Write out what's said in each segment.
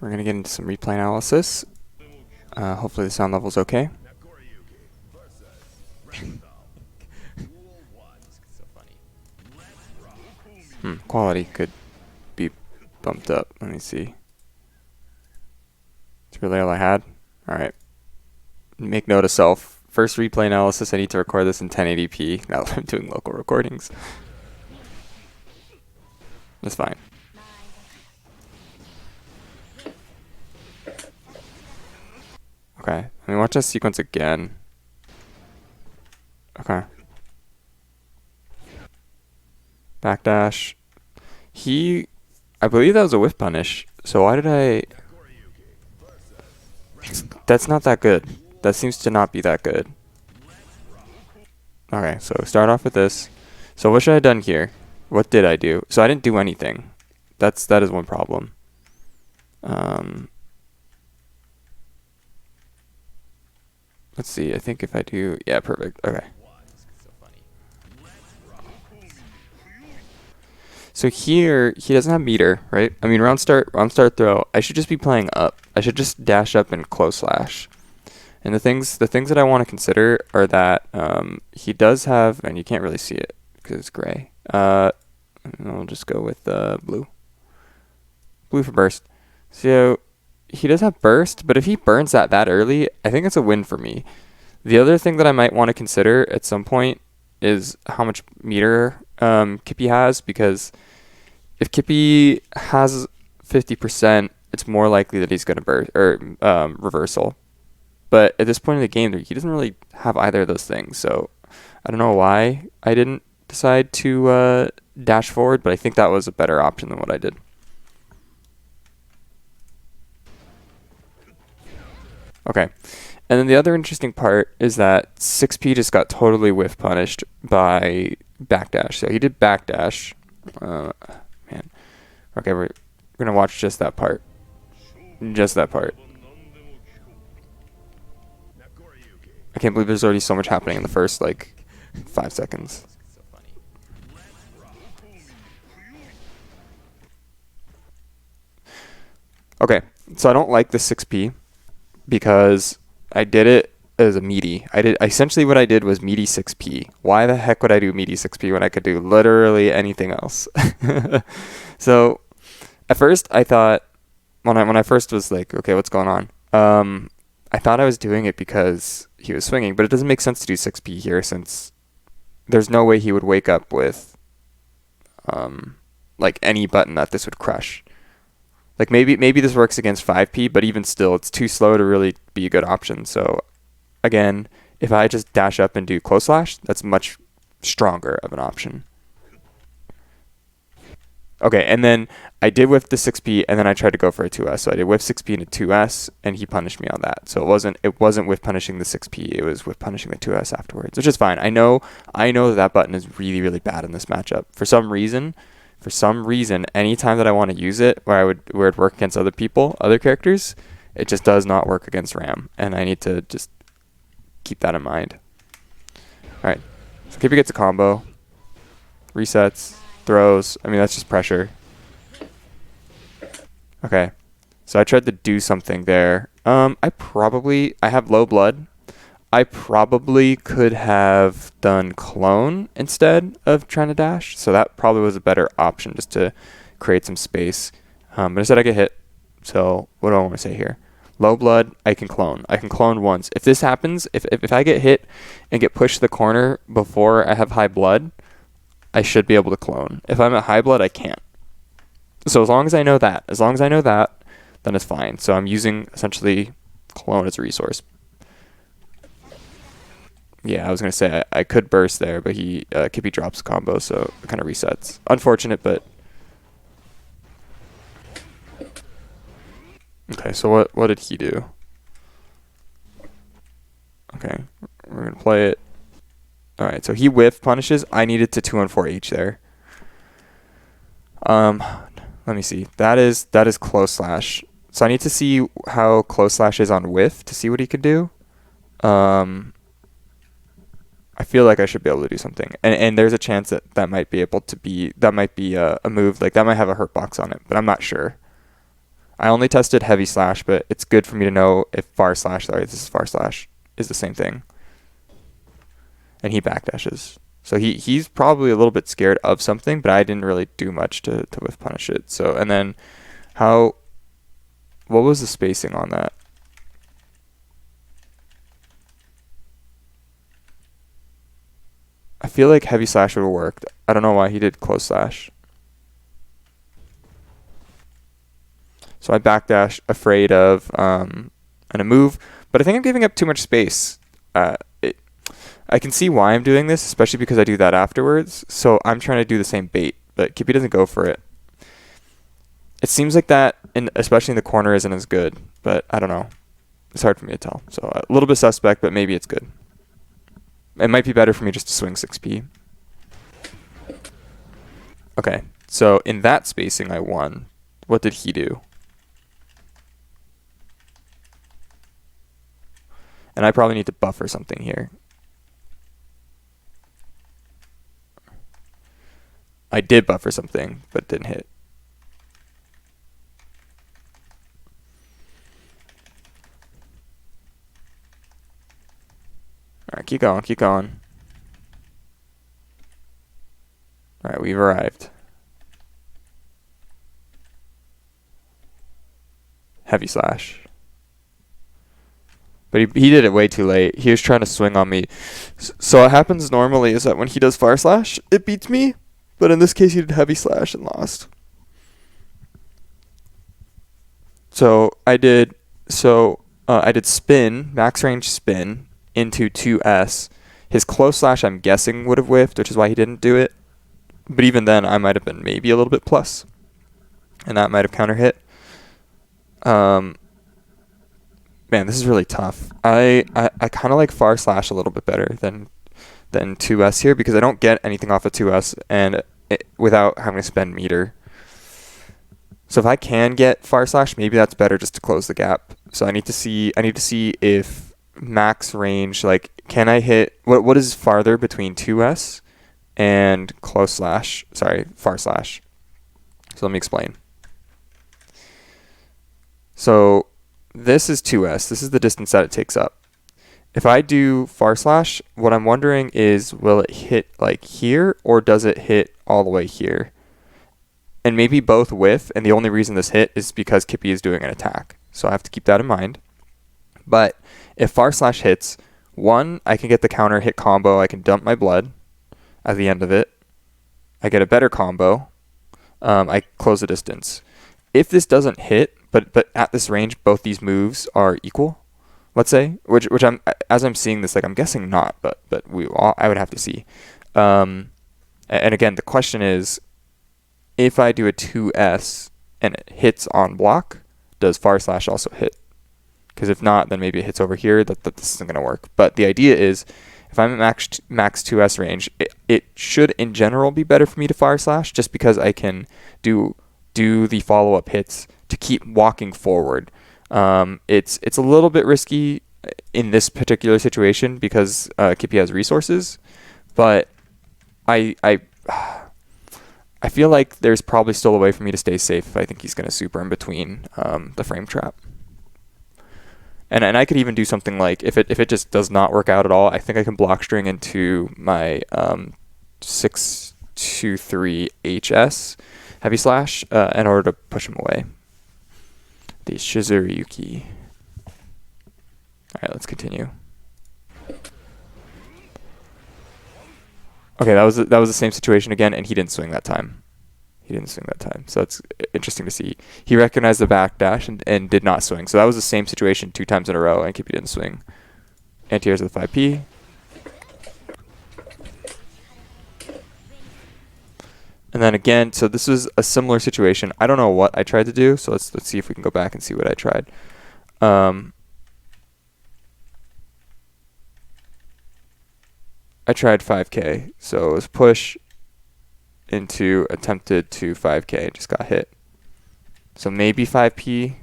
we're gonna get into some replay analysis. Hopefully the sound level's okay. So funny. Quality could be bumped up. Let me see. It's really all I had. Alright. Make note of self. First replay analysis, I need to record this in 1080p now that I'm doing local recordings. That's fine. Okay, let me watch that sequence again. Okay. Backdash. I believe that was a whiff punish. So why did I... That's not that good. That seems to not be that good. Okay, so start off with this. So what should I have done here? What did I do? So I didn't do anything. That is one problem. Let's see. I think if I do... Yeah, perfect. Okay. So funny. So here, he doesn't have meter, right? I mean, round start, throw. I should just be playing up. I should just dash up and close slash. And the things that I want to consider are that he does have, and you can't really see it because it's gray. I'll just go with blue. Blue for burst. So he does have burst, but if he burns that early, I think it's a win for me. The other thing that I might want to consider at some point is how much meter Kippy has, because if Kippy has 50%, it's more likely that he's going to burst or reversal. But at this point in the game, he doesn't really have either of those things. So I don't know why I didn't decide to dash forward, but I think that was a better option than what I did. Okay. And then the other interesting part is that 6P just got totally whiff punished by backdash. So he did backdash. Man. Okay, we're going to watch just that part. Just that part. I can't believe there's already so much happening in the first, 5 seconds. So funny. Okay, so I don't like the 6P because I did it as a meaty. Essentially what I did was meaty 6P. Why the heck would I do meaty 6P when I could do literally anything else? So at first I thought, when I first was like, okay, what's going on? I thought I was doing it because he was swinging, but it doesn't make sense to do 6P here since there's no way he would wake up with any button that this would crush. Like maybe this works against 5P, but even still, it's too slow to really be a good option. So again, if I just dash up and do close slash, that's much stronger of an option. Okay, and then I did whiff the 6P, and then I tried to go for a 2S. So I did whiff 6P into 2S, and he punished me on that. So it wasn't whiff punishing the 6P, it was whiff punishing the 2S afterwards, which is fine. I know that button is really, really bad in this matchup. For some reason, anytime that I want to use it, where it work against other characters, it just does not work against Ram, and I need to just keep that in mind. All right, so Kippy gets a combo, resets, throws. I mean, that's just pressure. Okay, so I tried to do something there. I have low blood. I probably could have done clone instead of trying to dash, so that probably was a better option just to create some space. But instead I get hit, so what do I want to say here? Low blood, I can clone. I can clone once. If this happens, if I get hit and get pushed to the corner before I have high blood, I should be able to clone. If I'm at high blood, I can't. So as long as I know that, then it's fine. So I'm using essentially clone as a resource. Yeah, I was going to say I could burst there, but Kippy drops a combo, so it kind of resets. Unfortunate, but... Okay, so what did he do? Okay, we're going to play it. Alright, so he whiff punishes. I needed to 2-on-4H there. Let me see. That is close slash. So I need to see how close slash is on whiff to see what he could do. I feel like I should be able to do something, and there's a chance that might be able to be a move, like that might have a hurt box on it, but I'm not sure. I only tested heavy slash, but it's good for me to know if far slash, sorry, this is far slash, is the same thing. And he backdashes. So he's probably a little bit scared of something, but I didn't really do much to whiff punish it. So, and then what was the spacing on that? I feel like heavy slash would have worked. I don't know why he did close slash. So I backdash afraid of and a move, but I think I'm giving up too much space. I can see why I'm doing this, especially because I do that afterwards. So I'm trying to do the same bait, but Kippy doesn't go for it. It seems like that, especially in the corner, isn't as good, but I don't know. It's hard for me to tell. So a little bit suspect, but maybe it's good. It might be better for me just to swing 6p. Okay, so in that spacing I won. What did he do? And I probably need to buffer something here. I did buffer something, but it didn't hit. Alright, keep going, keep going. Alright, we've arrived. Heavy slash. But he did it way too late. He was trying to swing on me. So what happens normally is that when he does far slash, it beats me. But in this case, he did heavy slash and lost. So I did spin, max range spin, into 2S. His close slash I'm guessing would have whiffed, which is why he didn't do it. But even then, I might have been maybe a little bit plus. And that might have counter hit. Man, this is really tough. I kind of like far slash a little bit better than 2S here because I don't get anything off of 2S and without having to spend meter. So if I can get far slash, maybe that's better just to close the gap. So I need to see if max range, like, can I hit what is farther between 2S and far slash. So let me explain. So this is 2S. This is the distance that it takes up. If I do far slash, what I'm wondering is, will it hit like here or does it hit all the way here? And maybe both whiff, and the only reason this hit is because Kippy is doing an attack. So I have to keep that in mind. But if far slash hits, one, I can get the counter hit combo. I can dump my blood at the end of it. I get a better combo. I close the distance. If this doesn't hit, but at this range, both these moves are equal, let's say, which I'm, as I'm seeing this, like, I'm guessing not, but I would have to see. And again, the question is, if I do a 2S and it hits on block, does far slash also hit? Because if not, then maybe it hits over here. That this isn't going to work. But the idea is, if I'm at max 2S range, it should in general be better for me to far slash, just because I can do the follow-up hits to keep walking forward. It's a little bit risky in this particular situation because Kippy has resources, but I feel like there's probably still a way for me to stay safe if I think he's going to super in between the frame trap. And I could even do something like, if it just does not work out at all, I think I can block string into my 6-2-3 HS heavy slash in order to push him away. The Shizuriyuki. Alright, let's continue. Okay, that was the same situation again, and he didn't swing that time. So it's interesting to see. He recognized the backdash and did not swing. So that was the same situation 2 times in a row, and Kippy didn't swing. Anti-airs with 5p. And then again, so this was a similar situation. I don't know what I tried to do, so let's see if we can go back and see what I tried. I tried 5k, so it was push into attempted to 5k, just got hit. So maybe 5p.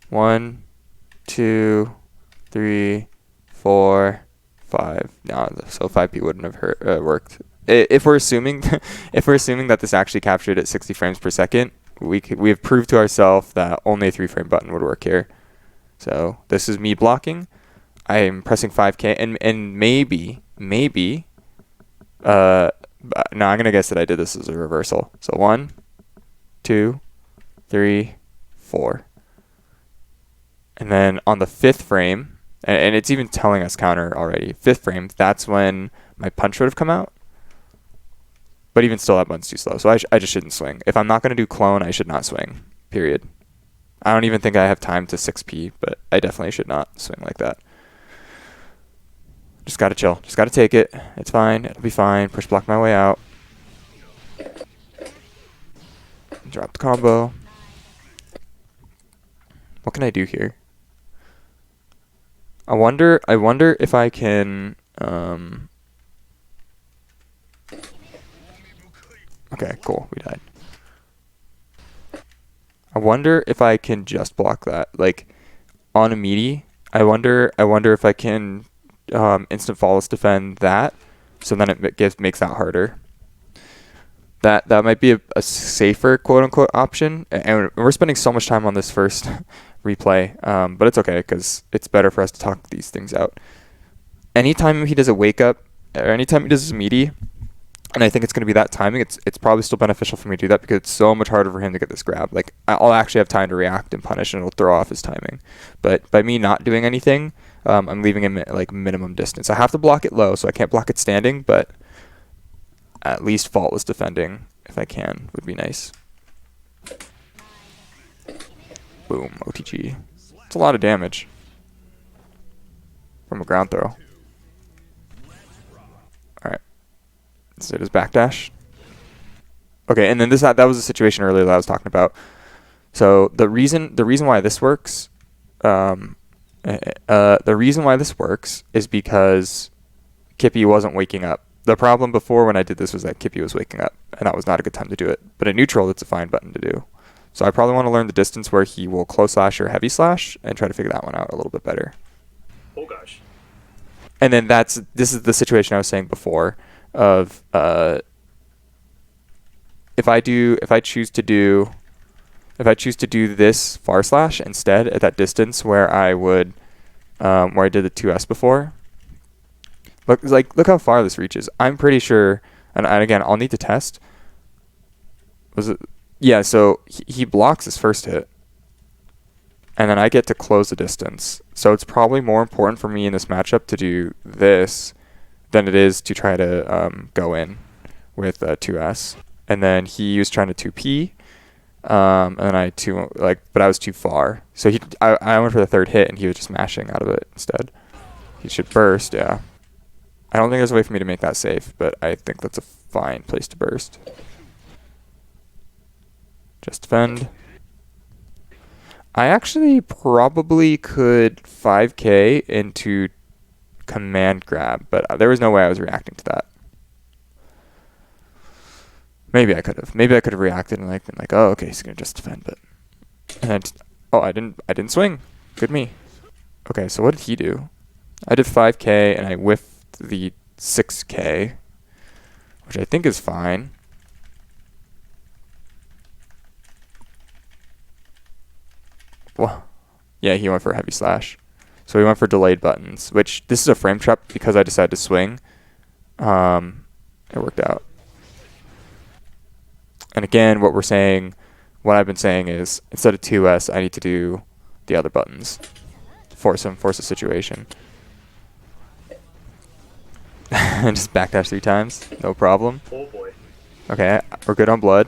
1, 2, 3, 4, 5. No, so 5p wouldn't have worked. If we're assuming if we're assuming that this actually captured at 60 frames per second, we have proved to ourselves that only a 3-frame button would work here. So this is me blocking. I am pressing 5K, and maybe no, I'm gonna guess that I did this as a reversal. So 1, 2, 3, 4, and then on the 5th frame, and it's even telling us counter already. 5th frame, that's when my punch would have come out. But even still, that button's too slow. So I just shouldn't swing. If I'm not gonna do clone, I should not swing. Period. I don't even think I have time to 6P, but I definitely should not swing like that. Just gotta chill. Just gotta take it. It's fine. It'll be fine. Push block my way out. Drop the combo. What can I do here? I wonder if I can okay, cool. We died. I wonder if I can just block that. Like on a meaty, I wonder if I can instant flawless defend that, so then it makes that harder. That might be a safer quote unquote option, and we're spending so much time on this first replay, but it's okay because it's better for us to talk these things out. Anytime he does a wake up, or anytime he does his meaty, and I think it's going to be that timing, it's probably still beneficial for me to do that because it's so much harder for him to get this grab. Like I'll actually have time to react and punish, and it'll throw off his timing. But by me not doing anything, I'm leaving him at like minimum distance. I have to block it low, so I can't block it standing, but at least faultless defending, if I can, would be nice. Boom, OTG. It's a lot of damage from a ground throw. Alright. So it is backdash. Okay, and then that was a situation earlier that I was talking about. So the reason why this works, is because Kippy wasn't waking up. The problem before when I did this was that Kippy was waking up, and that was not a good time to do it. But in neutral, it's a fine button to do. So I probably want to learn the distance where he will close slash or heavy slash and try to figure that one out a little bit better. Oh gosh. And then this is the situation I was saying before of if I choose to do this far slash instead at that distance where I would where I did the 2S before. Look how far this reaches. I'm pretty sure, and again, I'll need to test. Was it? Yeah, so he blocks his first hit, and then I get to close the distance. So it's probably more important for me in this matchup to do this than it is to try to go in with 2S. And then he was trying to 2P, and then but I was too far. So I went for the 3rd hit, and he was just mashing out of it instead. He should burst, yeah. I don't think there's a way for me to make that safe, but I think that's a fine place to burst. Just defend. I actually probably could 5K into command grab, but there was no way I was reacting to that. Maybe I could have. Maybe I could have reacted and been like, oh, okay, he's gonna just defend, but I didn't swing. Good me. Okay, so what did he do? I did 5K and I whiffed the 6K, which I think is fine. Well, yeah, he went for a heavy slash. So he went for delayed buttons, which this is a frame trap because I decided to swing. It worked out. And again, what I've been saying is instead of 2S, I need to do the other buttons to force a situation. And just backdash 3 times, no problem. Oh boy. Okay, we're good on blood.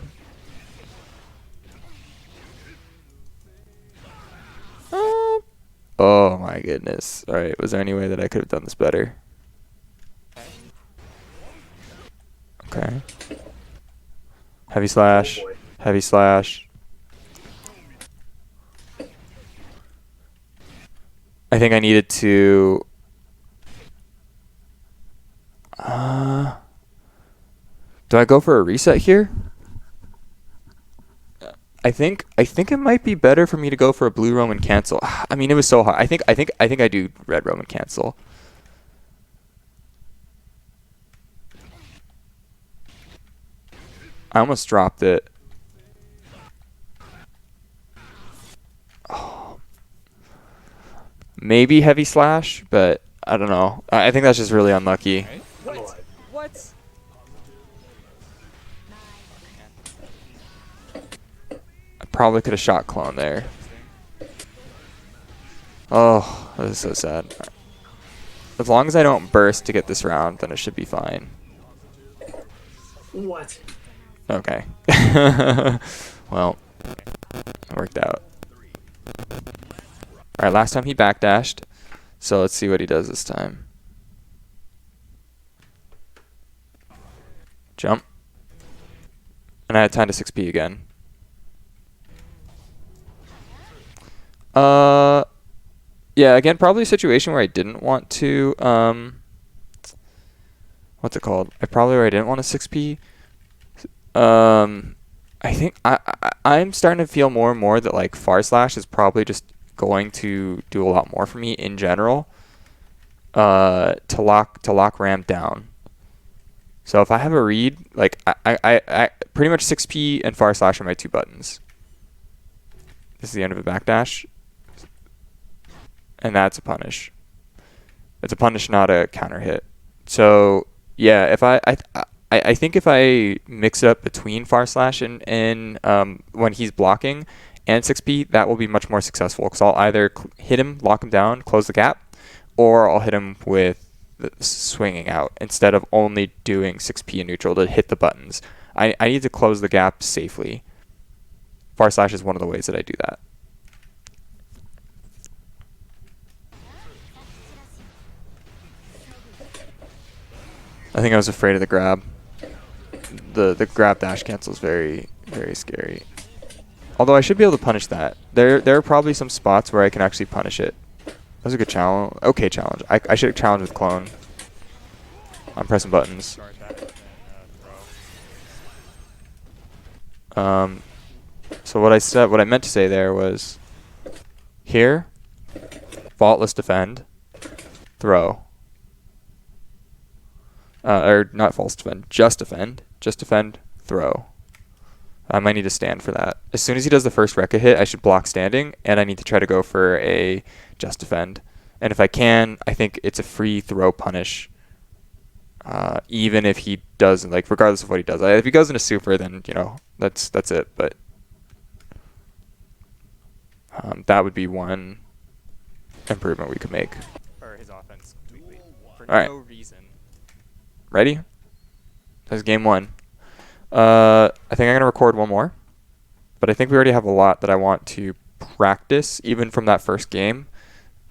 Oh my goodness. Alright, was there any way that I could have done this better? Okay. Heavy slash. Oh boy. Heavy slash. I think I needed to... do I go for a reset here? I think it might be better for me to go for a blue Roman cancel. I mean, it was so hard. I think I do red Roman cancel. I almost dropped it. Oh. Maybe heavy slash, but I don't know. I think that's just really unlucky. Right? What? What? I probably could have shot clone there. Oh, this is so sad. As long as I don't burst to get this round, then it should be fine. What? Okay. Well, it worked out. Alright, last time he backdashed. So let's see what he does this time. Jump. And I had time to 6p again. Yeah, again, probably a situation where I didn't want to, what's it called? Where I didn't want a 6p. I think I'm starting to feel more and more that like far slash is probably just going to do a lot more for me in general. To lock ramp down. So if I have a read, like I pretty much 6p and far slash are my 2 buttons. This is the end of a backdash. And that's a punish. It's a punish, not a counter hit. So yeah, if I think if I mix it up between far slash and when he's blocking and 6p, that will be much more successful because I'll either hit him, lock him down, close the gap, or I'll hit him with the swinging out instead of only doing 6p in neutral to hit the buttons. I need to close the gap safely. Far slash is one of the ways that I do that. I think I was afraid of the grab. The grab dash cancel is very, very scary. Although I should be able to punish that. There are probably some spots where I can actually punish it. That was a good challenge. Okay challenge. I should have challenged with clone. I'm pressing buttons. So what I meant to say there was here, faultless defend, throw. Or not false defend, just defend, throw. I might need to stand for that. As soon as he does the first Rekka hit, I should block standing, and I need to try to go for a just defend. And if I can, I think it's a free throw punish. Even if he doesn't, like, regardless of what he does. If he goes into super, then, you know, that's it. But that would be one improvement we could make. Or his offense completely. For All right. no reason. Ready? That's game 1. I think I'm going to record one more. But I think we already have a lot that I want to practice, even from that first game,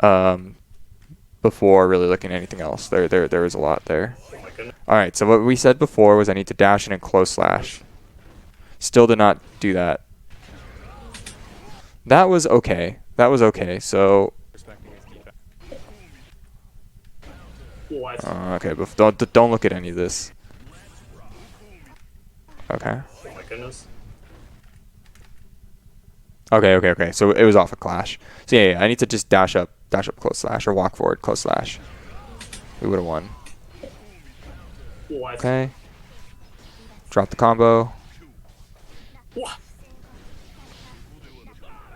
before really looking at anything else. There is a lot there. Alright, so what we said before was I need to dash in and close slash. Still did not do that. That was okay. So... What? okay, but don't look at any of this. Okay. Oh my goodness. Okay. So it was off a clash. So yeah, I need to just dash up close slash, or walk forward close slash. We would have won. What? Okay. Drop the combo. What?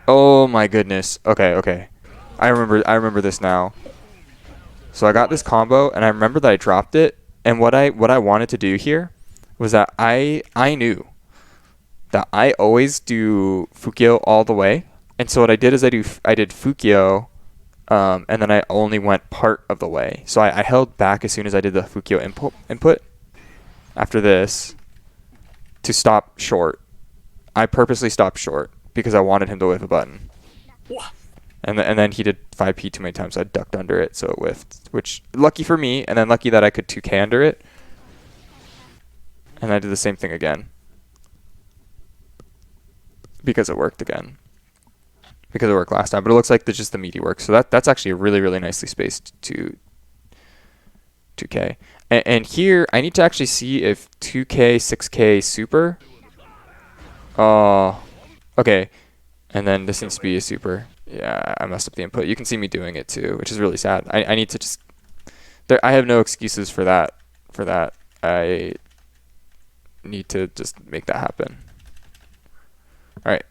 Oh my goodness. Okay. I remember this now. So I got this combo, and I remember that I dropped it. And what I wanted to do here was that I knew that I always do Fukyo all the way. And so what I did is I did Fukyo, and then I only went part of the way. So I held back as soon as I did the Fukyo input after this to stop short. I purposely stopped short because I wanted him to whiff a button. And then he did 5p too many times, so I ducked under it, so it whiffed. Which, lucky for me, and then lucky that I could 2k under it. And I did the same thing again. Because it worked again. Because it worked last time, but it looks like just the meaty works. So that's actually a really, really nicely spaced 2k. And here, I need to actually see if 2k, 6k super. Okay. And then this needs to be a super. Yeah, I messed up the input. You can see me doing it too, which is really sad. I need to just... I have no excuses for that. need to just make that happen. All right.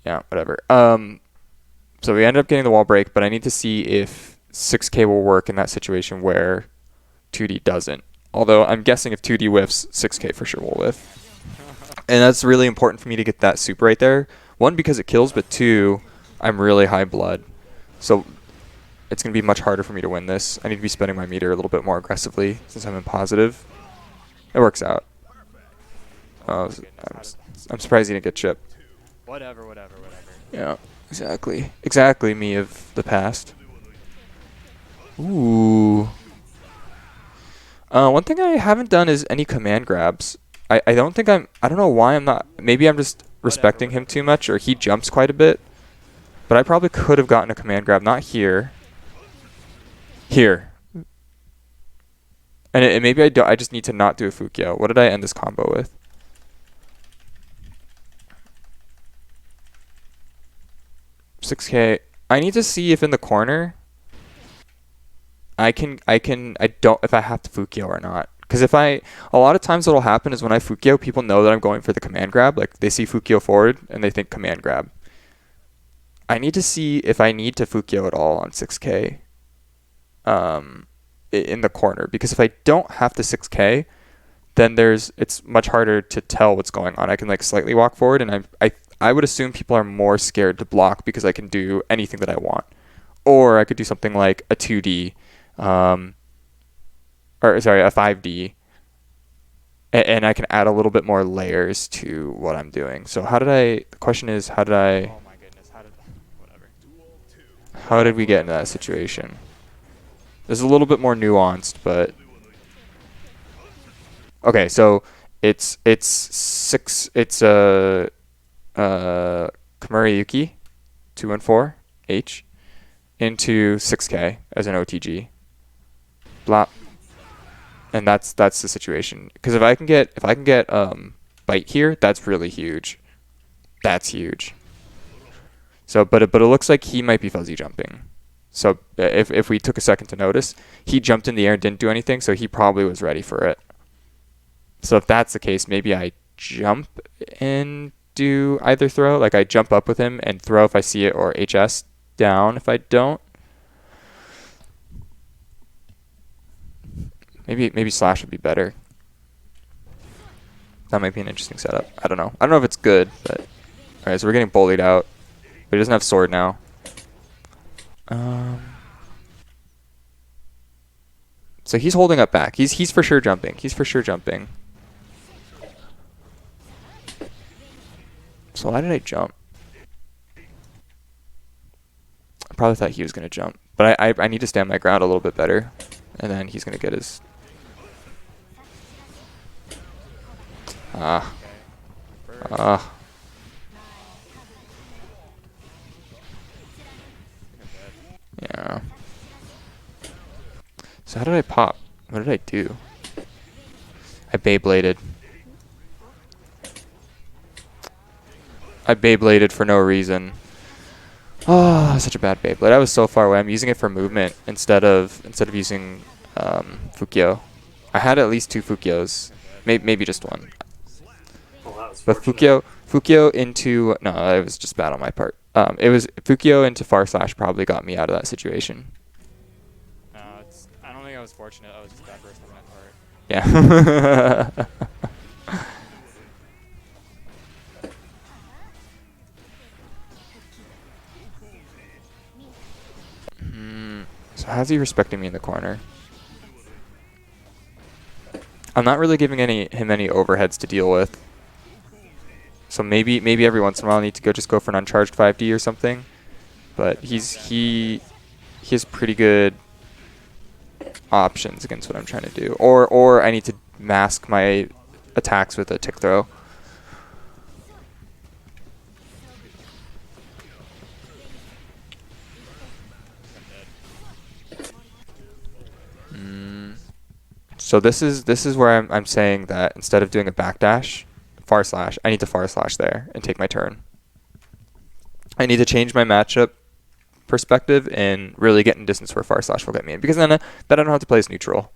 Yeah, whatever. So we ended up getting the wall break, but I need to see if 6K will work in that situation where 2D doesn't. Although I'm guessing if 2D whiffs, 6K for sure will whiff. And that's really important for me to get that soup right there. One, because it kills, but two, I'm really high blood. So it's going to be much harder for me to win this. I need to be spending my meter a little bit more aggressively since I'm in positive. It works out. I'm surprised he didn't get chipped. Whatever. Yeah, exactly. Exactly me of the past. Ooh. One thing I haven't done is any command grabs. I don't think I don't know why I'm not. Maybe I'm just respecting him too much, or he jumps quite a bit. But I probably could have gotten a command grab. Not here. Here. And maybe I just need to not do a Fukyo. What did I end this combo with? $6K. I need to see if in the corner I don't if I have to Fukyo or not. Because a lot of times what'll happen is when I Fukyo, people know that I'm going for the command grab. Like they see Fukyo forward and they think command grab. I need to see if I need to Fukyo at all on 6K in the corner. Because if I don't have to 6K, then it's much harder to tell what's going on. I can like slightly walk forward, and I would assume people are more scared to block because I can do anything that I want. Or I could do something like a 2D, a 5D, and I can add a little bit more layers to what I'm doing. So the question is, Oh my goodness, how did we get into that situation? This is a little bit more nuanced, but okay, so it's Kamuri Yuki, 2 and 4 H into 6K as an OTG. Blop. And that's the situation. Because if I can get bite here, that's really huge. That's huge. So but it looks like he might be fuzzy jumping. So if we took a second to notice, he jumped in the air and didn't do anything, so he probably was ready for it. So if that's the case, maybe I jump and do either throw. Like I jump up with him and throw if I see it, or HS down if I don't. Maybe slash would be better. That might be an interesting setup. I don't know. I don't know if it's good, but alright, so we're getting bullied out. But he doesn't have sword now. So he's holding up back. He's for sure jumping. So why did I jump? I probably thought he was gonna jump. But I need to stand my ground a little bit better. And then he's gonna get his yeah. So how did I pop? What did I do? I Beybladed. For no reason. Oh, such a bad Beyblade. I was so far away. I'm using it for movement instead of using Fukyo. I had at least 2 Fukyos. Maybe just one. Oh, that was But fortunate. Fukyo into... No, it was just bad on my part. It was Fukyo into far slash probably got me out of that situation. No, I don't think I was fortunate. I was just bad burst on my part. Yeah. So how's he respecting me in the corner? I'm not really giving him any overheads to deal with. So maybe every once in a while I need to just go for an uncharged 5D or something. But he has pretty good options against what I'm trying to do. Or I need to mask my attacks with a tick throw. So this is where I'm saying that instead of doing a backdash, far slash, I need to far slash there and take my turn. I need to change my matchup perspective and really get in distance where far slash will get me in, because then I don't have to play as neutral.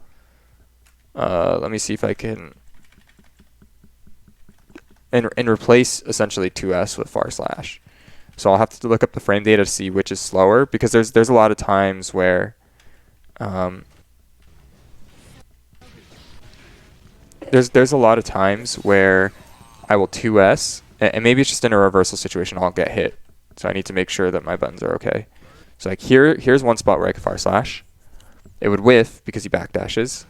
Let me see if I can and replace essentially 2S with far slash. So I'll have to look up the frame data to see which is slower, because there's a lot of times where there's a lot of times where I will 2S, and maybe it's just in a reversal situation I'll get hit. So I need to make sure that my buttons are okay. So like here's one spot where I could far slash. It would whiff because he backdashes,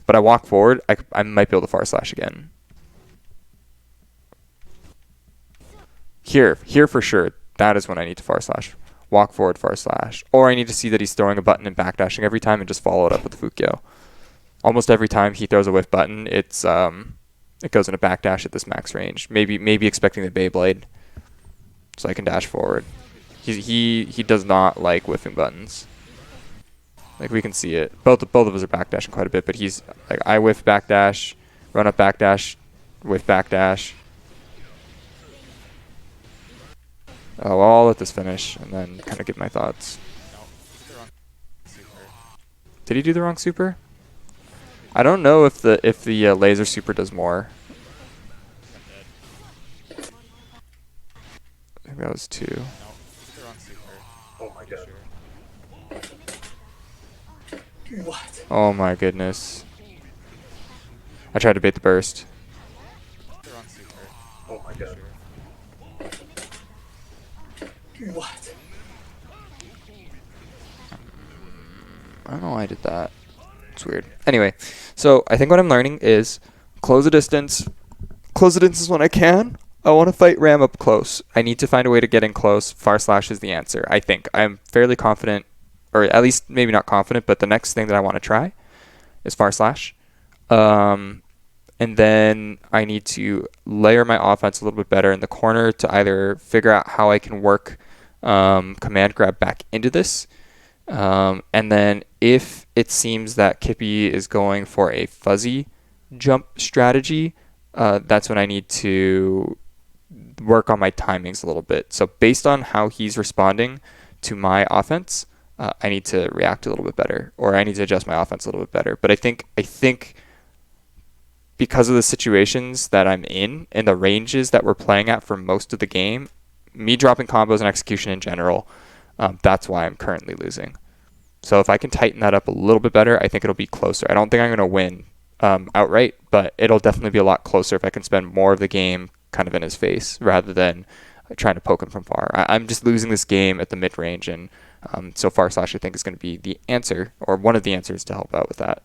but I walk forward, I might be able to far slash again. Here for sure, that is when I need to far slash. Walk forward, far slash. Or I need to see that he's throwing a button and backdashing every time and just follow it up with the Fukyo. Almost every time he throws a whiff button, it goes in a backdash at this max range. Maybe expecting the Beyblade, so I can dash forward. He does not like whiffing buttons. Like, we can see it. Both of us are backdashing quite a bit, but he's like, I whiff backdash, run up backdash, whiff backdash. Oh, well, I'll let this finish and then kind of give my thoughts. Did he do the wrong super? I don't know if the laser super does more. I think that was 2. Oh my god. What? Oh my goodness. I tried to bait the burst. Oh my god. What? I don't know why I did that. It's weird. Anyway, so I think what I'm learning is close the distance. Close the distance when I can. I want to fight Ram up close. I need to find a way to get in close. Far slash is the answer, I think. I'm fairly confident, or at least maybe not confident, but the next thing that I want to try is far slash. And then I need to layer my offense a little bit better in the corner to either figure out how I can work command grab back into this. And then if it seems that Kippy is going for a fuzzy jump strategy, that's when I need to work on my timings a little bit. So based on how he's responding to my offense, I need to react a little bit better, or I need to adjust my offense a little bit better. But I think because of the situations that I'm in and the ranges that we're playing at for most of the game, me dropping combos and execution in general, that's why I'm currently losing. So if I can tighten that up a little bit better, I think it'll be closer. I don't think I'm going to win outright, but it'll definitely be a lot closer if I can spend more of the game kind of in his face rather than trying to poke him from far. I'm just losing this game at the mid-range, and so far slash I think is going to be the answer, or one of the answers to help out with that.